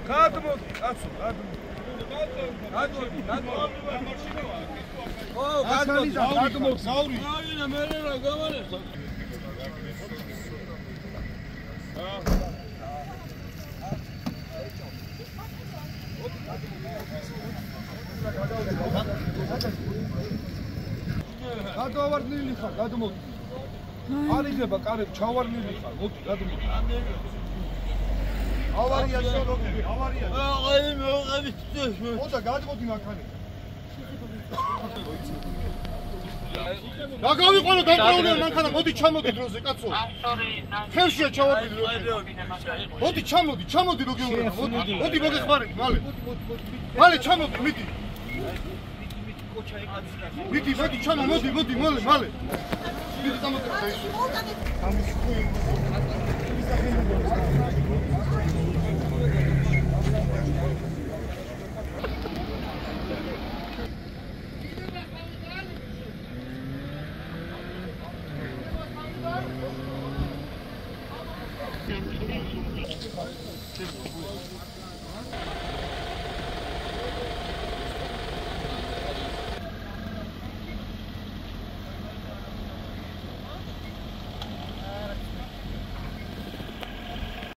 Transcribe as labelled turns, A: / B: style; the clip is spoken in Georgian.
A: გადმოდი, კაცო, გადმოდი.
B: საური. აინა მე რა გამარესა.
A: გადავარდნილი ხარ, გადმოდი. არ იღება კარები, ჩავარდნილი ხარ, მოდი, გადმოდი. ავარია შეგოდი, ავარია.
B: აი მე ვიყავით.
A: მოდა, გადმოდი მანქანით.
C: რა გავიყვანო დამყრეულია მანქანა, მოდი ჩამოდი დროზე, კაცო. ხელშია ჩავარდნილი. მოდი ჩამოდი რო გეუბნება, მოდი მოგეხმარები, მალე. მალე ჩამოდი, მიდი. მიდი, მოდი, მალე. მიდი დამოდი. ამის ხუი.